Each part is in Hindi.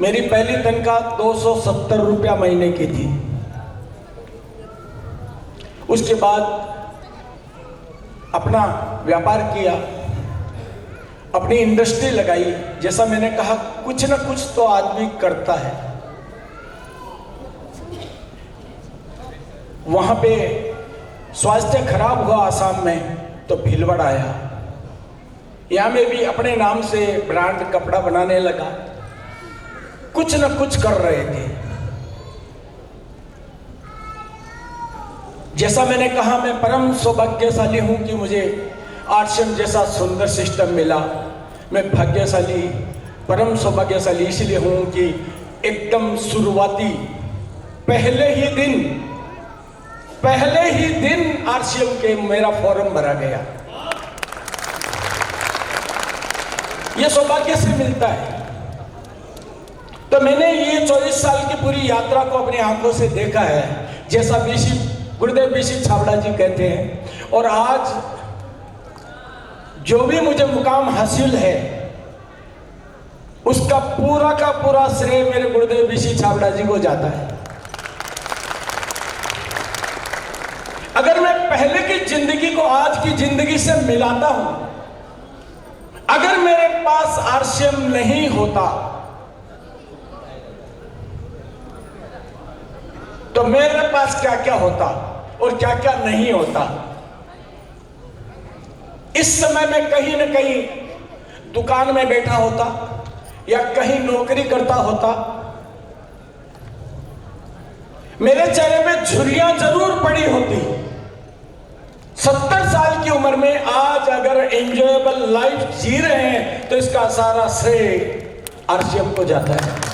मेरी पहली तनख्वाह 270 रुपया महीने की थी। उसके बाद अपना व्यापार किया, अपनी इंडस्ट्री लगाई। जैसा मैंने कहा, कुछ ना कुछ तो आदमी करता है। वहां पे स्वास्थ्य खराब हुआ आसाम में, तो भीलवाड़ा आया। यहां में भी अपने नाम से ब्रांड कपड़ा बनाने लगा। कुछ ना कुछ कर रहे थे। जैसा मैंने कहा, मैं परम सौभाग्यशाली हूं कि मुझे आरसीएम जैसा सुंदर सिस्टम मिला। मैं भाग्यशाली, परम सौभाग्यशाली इसलिए हूं कि एकदम शुरुआती पहले ही दिन आरसीएम के मेरा फॉर्म भरा गया। यह सौभाग्य से मिलता है। तो मैंने ये 24 साल की पूरी यात्रा को अपनी आंखों से देखा है, जैसा गुरुदेव बीसी छाबड़ा जी कहते हैं। और आज जो भी मुझे मुकाम हासिल है, उसका पूरा का पूरा श्रेय मेरे गुरुदेव बीसी छाबड़ा जी को जाता है। अगर मैं पहले की जिंदगी को आज की जिंदगी से मिलाता हूं, अगर मेरे पास आरसीएम नहीं होता तो मेरे पास क्या क्या होता और क्या क्या नहीं होता। इस समय मैं कहीं न कहीं दुकान में बैठा होता या कहीं नौकरी करता होता। मेरे चेहरे पे झुर्रियां जरूर पड़ी होती। 70 साल की उम्र में आज अगर एंजॉयबल लाइफ जी रहे हैं, तो इसका सारा श्रेय आरसीएम को जाता है।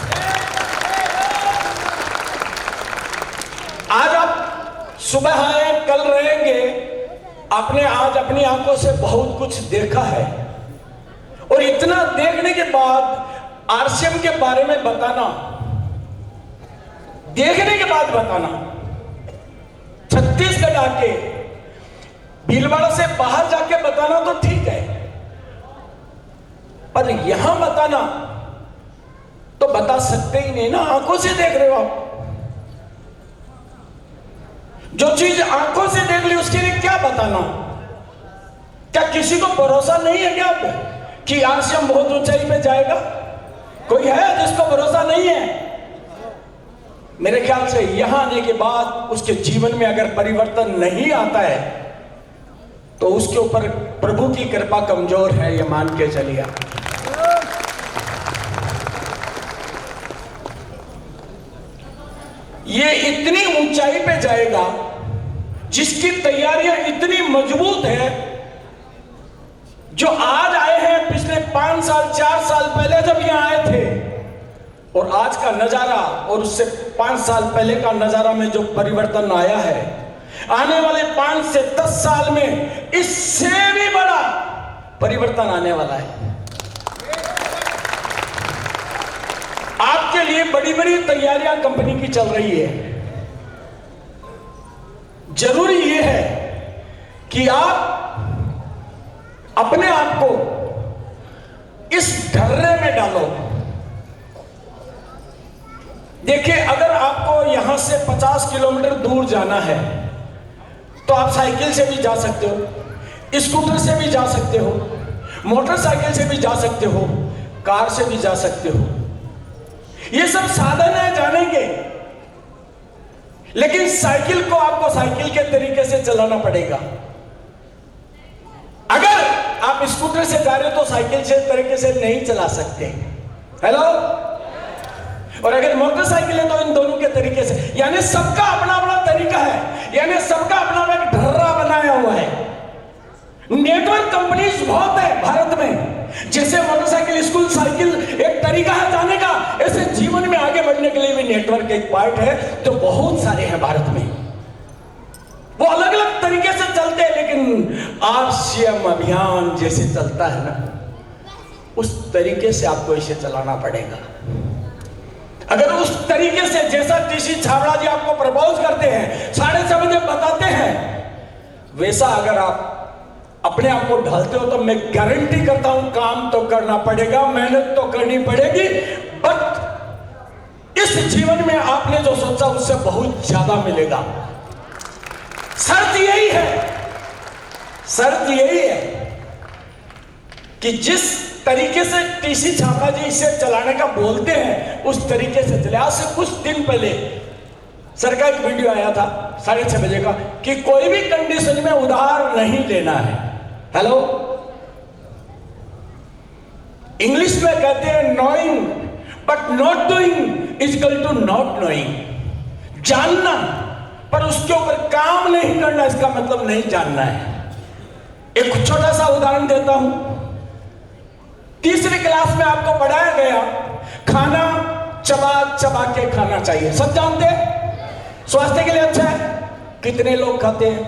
आज आप सुबह आए, कल रहेंगे। आपने आज अपनी आंखों से बहुत कुछ देखा है, और इतना देखने के बाद आरसीएम के बारे में बताना, देखने के बाद बताना, छत्तीसगढ़ आके भीलवाड़ा से बाहर जाके बताना तो ठीक है, पर यहां बताना तो बता सकते ही नहीं ना। आंखों से देख रहे हो आप। जो चीज आंखों से देख ली उसके लिए क्या बताना। क्या किसी को भरोसा नहीं है क्या कि आरसीएम बहुत ऊंचाई पे जाएगा? कोई है जिसको भरोसा नहीं है? मेरे ख्याल से यहां आने के बाद उसके जीवन में अगर परिवर्तन नहीं आता है, तो उसके ऊपर प्रभु की कृपा कमजोर है, ये मान के चलिए। ये इतनी ऊंचाई पे जाएगा जिसकी तैयारियां इतनी मजबूत है। जो आज आए हैं, पिछले 5 साल 4 साल पहले जब यहां आए थे, और आज का नजारा और उससे 5 साल पहले का नजारा में जो परिवर्तन आया है, आने वाले 5 से 10 साल में इससे भी बड़ा परिवर्तन आने वाला है। आपके लिए बड़ी बड़ी तैयारियां कंपनी की चल रही है। जरूरी यह है कि आप अपने आप को इस ढर्रे में डालो। देखिए, अगर आपको यहां से 50 किलोमीटर दूर जाना है, तो आप साइकिल से भी जा सकते हो, स्कूटर से भी जा सकते हो, मोटरसाइकिल से भी जा सकते हो, कार से भी जा सकते हो। ये सब साधन है जाने के, लेकिन साइकिल को आपको साइकिल के तरीके से चलाना पड़ेगा। अगर आप स्कूटर से जा रहे हो तो साइकिल से तरीके से नहीं चला सकते। हेलो। और अगर मोटरसाइकिल है तो इन दोनों के तरीके से, यानी सबका अपना अपना तरीका है, यानी सबका अपना अपना एक ढर्रा बनाया हुआ है। नेटवर्क कंपनीज बहुत है भारत में। जैसे मोटरसाइकिल, स्कूल, साइकिल एक तरीका है जाने का, ऐसे जीवन में आगे बढ़ने के लिए भी नेटवर्क एक पार्ट है। जो बहुत सारे हैं भारत में, वो अलग अलग तरीके से चलते हैं, लेकिन आरसीएम अभियान जैसे चलता है ना, उस तरीके से आपको इसे चलाना पड़ेगा। अगर उस तरीके से, जैसा टीसी छाबड़ा जी आपको प्रपोज करते हैं, 6:30 बजे बताते हैं, वैसा अगर आप अपने आप को ढालते हो, तो मैं गारंटी करता हूं काम तो करना पड़ेगा, मेहनत तो करनी पड़ेगी, बट इस जीवन में आपने जो सोचा उससे बहुत ज्यादा मिलेगा। शर्त यही है, शर्त यही है कि जिस तरीके से टीसी छापा जी इसे चलाने का बोलते हैं उस तरीके से चले। आज से कुछ दिन पहले सर का एक वीडियो आया था 6:30 बजे का कि कोई भी कंडीशन में उधार नहीं लेना है। हेलो, इंग्लिश में कहते हैं knowing but not doing is equal to not knowing. जानना पर उसके ऊपर काम नहीं करना, इसका मतलब नहीं जानना है। एक छोटा सा उदाहरण देता हूं। तीसरी क्लास में आपको पढ़ाया गया खाना चबा चबा के खाना चाहिए। सब जानते हैं स्वास्थ्य के लिए अच्छा है। कितने लोग खाते हैं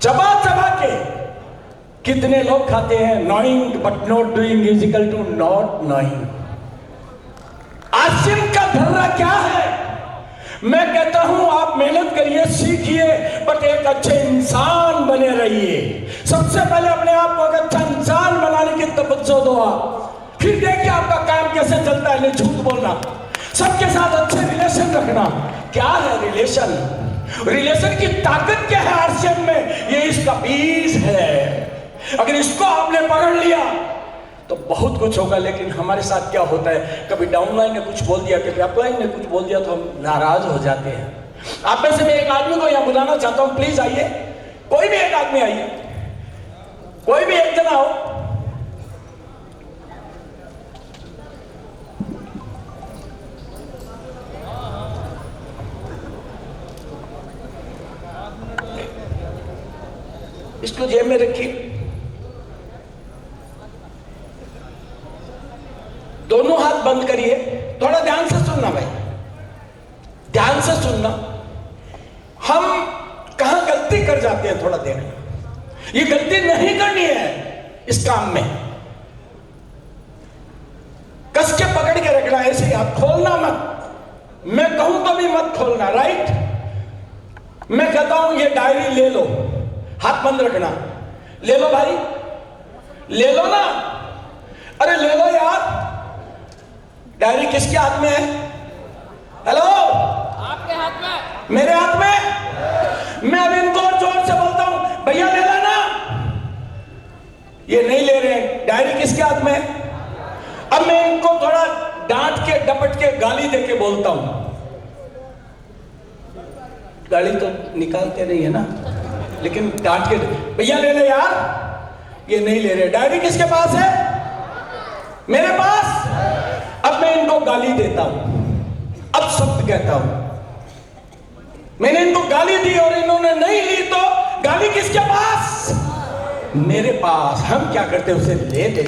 चबा चबा के? कितने लोग खाते हैं? Knowing but not doing is equal to not knowing. Asim का धर्रा क्या है? मैं कहता हूं आप मेहनत करिए, सीखिए, बट एक अच्छे इंसान बने रहिए। सबसे पहले अपने आप को एक अच्छा इंसान बनाने की तवज्जो दो आप। फिर देखिए आपका काम कैसे चलता है। नहीं झूठ बोलना, सबके साथ अच्छे रिलेशन रखना। क्या है रिलेशन? रिलेशन की ताकत क्या है आरसीएम में? ये इसका बीज है। अगर इसको आपने पकड़ लिया तो बहुत कुछ होगा। लेकिन हमारे साथ क्या होता है, कभी डाउनलाइन ने कुछ बोल दिया, कभी अपलाइन ने कुछ बोल दिया तो हम नाराज हो जाते हैं। आप में से मैं एक आदमी को यहां बुलाना चाहता हूं, प्लीज आइए। कोई भी एक आदमी आइए, कोई भी एक जना हो। इसको जेब में रखिए। दोनों हाथ बंद करिए। थोड़ा ध्यान से सुनना भाई, ध्यान से सुनना। हम कहां गलती कर जाते हैं थोड़ा देखना। ये गलती नहीं करनी है इस काम में। कस के पकड़ के रखना, ऐसे हाथ खोलना मत। मैं कहूं तो भी मत खोलना, राइट? मैं कहता हूं ये डायरी ले लो, हाथ बंद रखना। ले लो भाई, ले लो ना। अरे ले लो यार। डायरी किसके हाथ में है? हेलो, आपके हाथ में। मेरे हाथ में। मैं अब इनको जोर से बोलता हूं, भैया ले लेना। ये नहीं ले रहे हैं। डायरी किसके हाथ में है? अब मैं इनको थोड़ा डांट के डपट के गाली दे के बोलता हूं। गाली तो निकालते नहीं है ना, लेकिन डांट के, भैया ले ले यार। ये नहीं ले रहे। डायरी किसके पास है? मेरे पास। अब मैं इनको गाली देता हूं, अब सत्य कहता हूं। मैंने इनको गाली दी और इन्होंने नहीं ली तो गाली किसके पास? मेरे पास। हम क्या करते हैं, उसे ले लेते।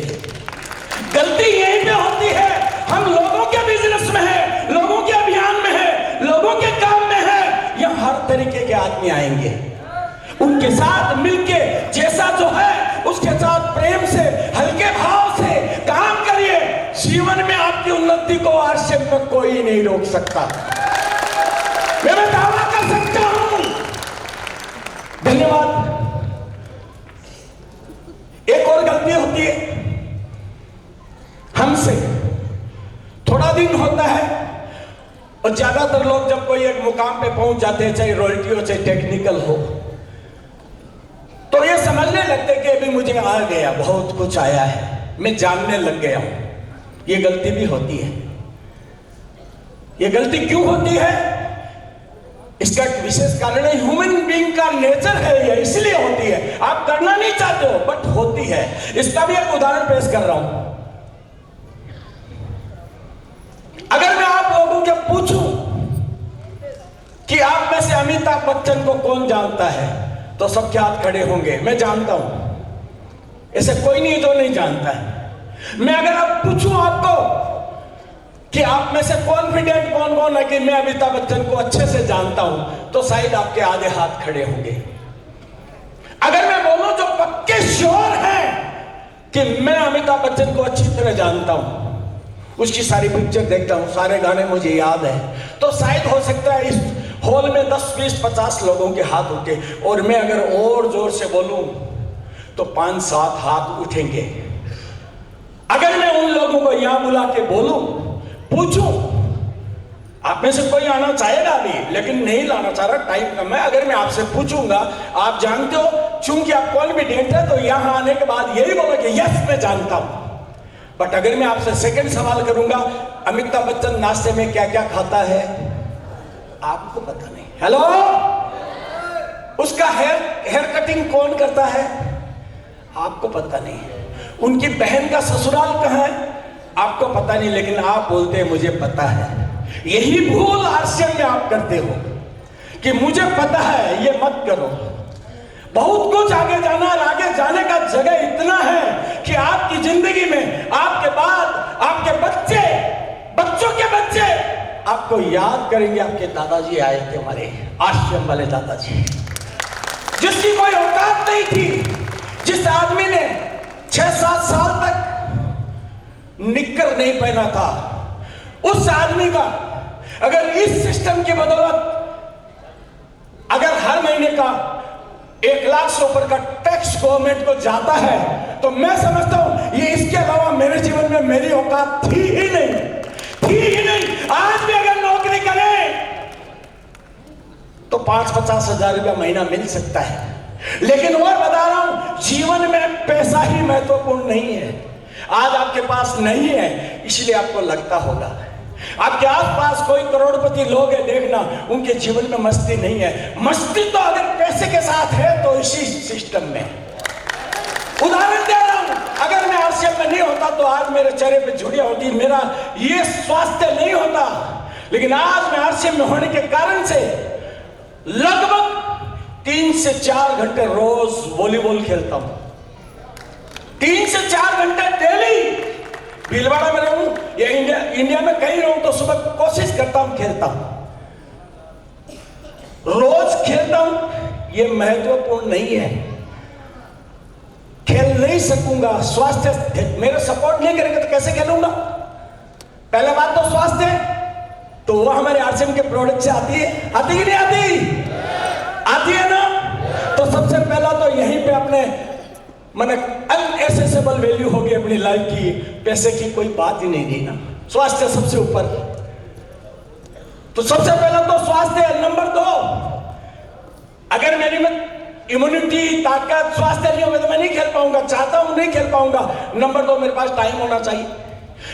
गलती यहीं पे होती है। हम लोगों के बिजनेस में है, लोगों के अभियान में है, लोगों के काम में है। यहां हर तरीके के आदमी आएंगे, उनके साथ मिलके जैसा जो है उसके साथ प्रेम से, हल्के भाव से काम करिए। जीवन में आपकी उन्नति को आरसीएम में कोई नहीं रोक सकता। मैं दावा कर सकता हूं। धन्यवाद। एक और गलती होती है हमसे। थोड़ा दिन होता है और ज्यादातर लोग जब कोई एक मुकाम पे पहुंच जाते हैं, चाहे रॉयल्टी हो चाहे टेक्निकल हो, तो ये समझने लगते कि अभी मुझे आ गया, बहुत कुछ आया है, मैं जानने लग गया हूं। ये गलती भी होती है। ये गलती क्यों होती है? इसका एक विशेष कारण है। ह्यूमन बीइंग का नेचर है ये, इसलिए होती है। आप करना नहीं चाहते हो बट होती है। इसका भी एक उदाहरण पेश कर रहा हूं। अगर मैं आप लोगों के पूछूं कि आप में से अमिताभ बच्चन को कौन जानता है, तो सबके हाथ खड़े होंगे। मैं जानता हूं, ऐसे कोई नहीं जो नहीं जानता है। मैं अगर आप पूछूं आपको कि आप में से कॉन्फिडेंट कौन कौन है कि मैं अमिताभ बच्चन को अच्छे से जानता हूं, तो शायद आपके आधे हाथ खड़े होंगे। अगर मैं बोलूं जो पक्के श्योर हैं कि मैं अमिताभ बच्चन को अच्छी तरह जानता हूं, उसकी सारी पिक्चर देखता हूं, सारे गाने मुझे याद है, तो शायद हो सकता है इस हॉल में 10, 20, 50 लोगों के हाथ उठे। और मैं अगर और जोर से बोलूं तो 5-7 हाथ उठेंगे। अगर मैं उन लोगों को यहां बुला के बोलूं, पूछूं आप में से कोई आना चाहेगा भी, लेकिन नहीं लाना चाह रहा, टाइम कम है। अगर मैं आपसे पूछूंगा, आप जानते हो, चूंकि आप कॉन्फिडेंट है तो यहां आने के बाद यही बोलोगे यस मैं जानता हूं। बट अगर मैं आपसे सेकंड सवाल करूंगा, अमिताभ बच्चन नाश्ते में क्या क्या खाता है, आपको पता नहीं। हेलो, उसका हेयर कटिंग कौन करता है, आपको पता नहीं। उनकी बहन का ससुराल कहां है, आपको पता नहीं, लेकिन आप बोलते हैं मुझे पता है। यही भूल आरसीएम में आप करते हो कि मुझे पता है, ये मत करो। बहुत कुछ आगे जाना, और आगे जाने का जगह इतना है कि आपकी जिंदगी में आपके बाद आपके बच्चे, बच्चों के बच्चे आपको याद करेंगे। आपके दादाजी आए थे, हमारे आश्रम वाले दादाजी, जिसकी कोई औकात नहीं थी, जिस आदमी ने 6-7 साल तक निक्कर नहीं पहना था, उस आदमी का अगर इस सिस्टम की बदौलत अगर हर महीने का 1 लाख से ऊपर का टैक्स गवर्नमेंट को जाता है, तो मैं समझता हूं ये इसके अलावा मेरे जीवन में मेरी औकात थी ही नहीं। आज भी अगर नौकरी करें तो 5-50 हजार रुपया महीना मिल सकता है, लेकिन और बता रहा हूं, जीवन में पैसा ही महत्वपूर्ण नहीं है। आज आपके पास नहीं है, इसलिए आपको लगता होगा। आपके आसपास कोई करोड़पति लोग हैं, देखना, उनके जीवन में मस्ती नहीं है। मस्ती तो अगर पैसे के साथ है तो इसी सिस्टम में। उदाहरण दे रहा हूं, अगर मैं आरसीएम में नहीं होता तो आज मेरे चेहरे पे झुर्रियां होती, मेरा ये स्वास्थ्य नहीं होता। लेकिन आज मैं आरसीएम में होने के कारण से लगभग 3 से 4 घंटे रोज वॉलीबॉल खेलता हूं। 3 से 4 घंटे डेली। भीलवाड़ा में रहूं या इंडिया में कहीं रहूं तो सुबह कोशिश करता हूं, खेलता हूं, रोज खेलता हूं। ये महत्वपूर्ण नहीं है, खेल नहीं सकूंगा, स्वास्थ्य मेरे सपोर्ट नहीं करेगा तो कैसे खेलूंगा। पहला बात तो स्वास्थ्य है, तो वो हमारे आरसीएम के प्रोडक्ट से आती है, आती कि नहीं आती है ना। तो सबसे पहला तो यहीं पे अपने मैंने अनएसेसेबल वैल्यू होगी अपनी लाइफ की, पैसे की कोई बात ही नहीं दी ना, स्वास्थ्य सबसे ऊपर। तो सबसे पहला तो स्वास्थ्य है। नंबर 2, अगर मेरी में इम्यूनिटी, ताकत, स्वास्थ्य नहीं होगा तो मैं नहीं खेल पाऊंगा, चाहता हूं नहीं खेल पाऊंगा। नंबर 2, मेरे पास टाइम होना चाहिए।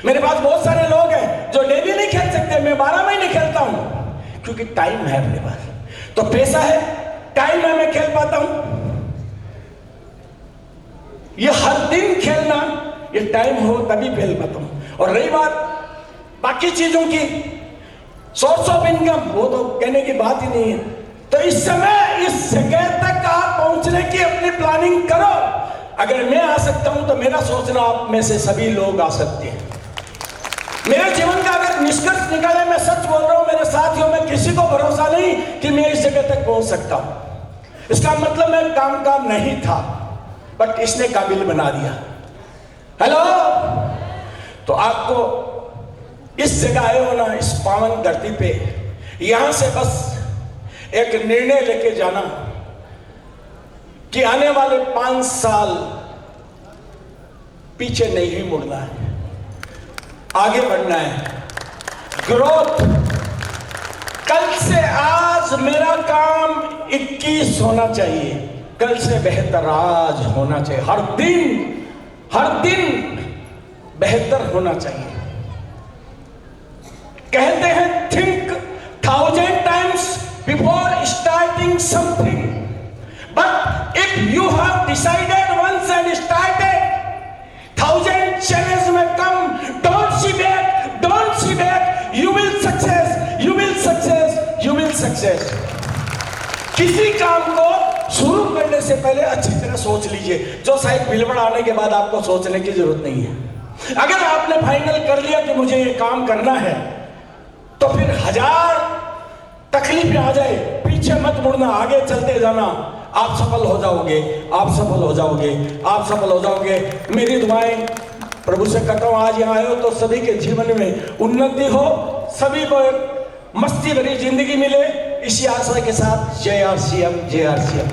मेरे पास बहुत सारे लोग हैं जो डेली नहीं खेल सकते, मैं 12 महीने खेलता हूं क्योंकि टाइम है अपने पास। तो पैसा है, टाइम है, मैं खेल पाता हूं। ये हर दिन खेलना, ये टाइम हो तभी खेल पाता हूं। और रही बात बाकी चीजों की, सोर्स ऑफ इनकम, वो तो कहने की बात ही नहीं है। तो इस समय इस जगह तक आप पहुंचने की अपनी प्लानिंग करो। अगर मैं आ सकता हूं तो मेरा सोचना आप में से सभी लोग आ सकते हैं। मेरे जीवन का अगर निष्कर्ष निकाले, मैं सच बोल रहा हूं मेरे साथियों, में किसी को भरोसा नहीं कि मैं इस जगह तक पहुंच सकता हूं। इसका मतलब मैं काम का नहीं था, बट इसने काबिल बना दिया। हेलो, तो आपको इस जगह आए हो ना, इस पावन धरती पे, यहां से बस एक निर्णय लेके जाना कि आने वाले 5 साल पीछे नहीं मुड़ना है, आगे बढ़ना है। ग्रोथ, कल से आज मेरा काम 21 होना चाहिए, कल से बेहतर आज होना चाहिए। हर दिन बेहतर होना चाहिए। कहते हैं think 1000 times before starting something, but if you have decided once and started, 1000 challenges may come, don't see back, you will success. किसी काम को शुरू करने से पहले अच्छी तरह सोच लीजिए, जो शायद भीलवाड़ा आने के बाद आपको सोचने की जरूरत नहीं है। अगर आपने फाइनल कर लिया कि मुझे ये काम करना है, तो फिर 1000 तकलीफें आ जाए, पीछे मत मुड़ना, आगे चलते जाना। आप सफल हो जाओगे, आप सफल हो जाओगे, आप सफल हो जाओगे। मेरी दुआएं प्रभु से करता हूं, आज यहाँ आए हो तो सभी के जीवन में उन्नति हो, सभी को एक मस्ती भरी जिंदगी मिले, इसी आशा के साथ जय आरसीएम, जय आरसीएम।